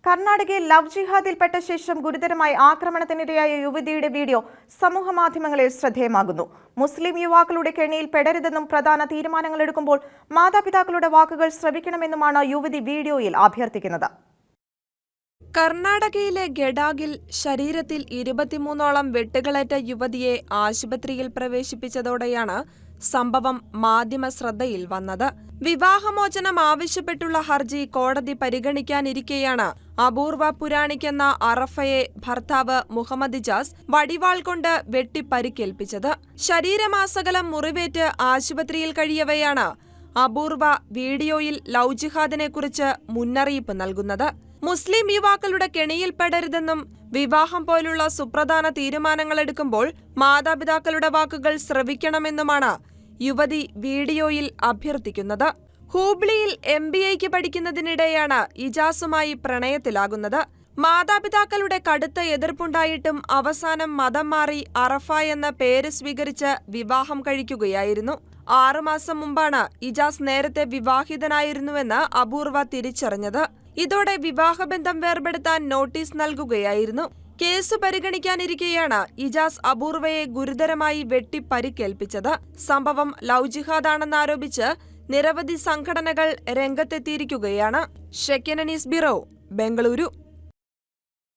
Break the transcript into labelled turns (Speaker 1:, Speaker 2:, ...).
Speaker 1: കർണാടകയിൽ ലവ് ജിഹാദിൽപ്പെട്ട ശേഷം ഗുരുതരമായി ആക്രമണത്തിനിരയായ യുവതിയുടെ വീഡിയോ സമൂഹമാധ്യമങ്ങളിൽ ശ്രദ്ധേയമാകുന്നു. മുസ്ലിം യുവാക്കളുടെ കെണിയിൽ പെടരുതെന്നും പ്രധാന തീരുമാനങ്ങൾ എടുക്കുമ്പോൾ മാതാപിതാക്കളുടെ വാക്കുകൾ ശ്രവിക്കണമെന്നുമാണ് യുവതി വീഡിയോയിൽ അഭ്യർത്ഥിക്കുന്നത്.
Speaker 2: കർണാടകയിലെ ഗഡാഗിൽ ശരീരത്തിൽ 23ഓളം വെട്ടുകളേറ്റ യുവതിയെ ആശുപത്രിയിൽ പ്രവേശിപ്പിച്ചതോടെയാണ് സംഭവം മാധ്യമ ശ്രദ്ധയിൽ വന്നത്. വിവാഹമോചനം ആവശ്യപ്പെട്ടുള്ള ഹർജി കോടതി പരിഗണിക്കാനിരിക്കെയാണ് അപൂർവ പുരാണിക് എന്ന അറഫയെ ഭർത്താവ് മുഹമ്മദ് ഇജാസ് വടിവാൾ കൊണ്ട് വെട്ടി പരിക്കേൽപ്പിച്ചത്. ശരീരമാസകലം മുറിവേറ്റ് ആശുപത്രിയിൽ കഴിയവെയാണ് അപൂർവ വീഡിയോയിൽ ലവ് ജിഹാദിനെക്കുറിച്ച് മുന്നറിയിപ്പ് നൽകുന്നത്. മുസ്ലിം യുവാക്കളുടെ കെണിയിൽപ്പെടരുതെന്നും വിവാഹം പോലുള്ള സുപ്രധാന തീരുമാനങ്ങളെടുക്കുമ്പോൾ മാതാപിതാക്കളുടെ വാക്കുകൾ ശ്രവിക്കണമെന്നുമാണ് യുവതി വീഡിയോയിൽ അഭ്യർത്ഥിക്കുന്നത്. ഹൂബ്ലിയിൽ MBAക്ക് പഠിക്കുന്നതിനിടെയാണ് ഇജാസുമായി പ്രണയത്തിലാകുന്നത്. മാതാപിതാക്കളുടെ കടുത്ത എതിർപ്പുണ്ടായിട്ടും അവസാനം മതം മാറി അറഫ എന്ന പേര് സ്വീകരിച്ച് വിവാഹം കഴിക്കുകയായിരുന്നു. 6 മാസം മുമ്പാണ് ഇജാസ് നേരത്തെ വിവാഹിതനായിരുന്നുവെന്ന് അപൂർവ തിരിച്ചറിഞ്ഞത്. ഇതോടെ വിവാഹബന്ധം വേർപെടുത്താൻ നോട്ടീസ് നൽകുകയായിരുന്നു. കേസ് പരിഗണിക്കാനിരിക്കെയാണ് ഇജാസ് അപൂർവയെ ഗുരുതരമായി വെട്ടി പരിക്കേൽപ്പിച്ചത്. സംഭവം ലവ് ജിഹാദാണെന്നാരോപിച്ച് നിരവധി സംഘടനകൾ രംഗത്തെത്തിയിരിക്കുകയാണ്. ഷെക്കന ന്യൂസ് ബ്യൂറോ, ബംഗളൂരു.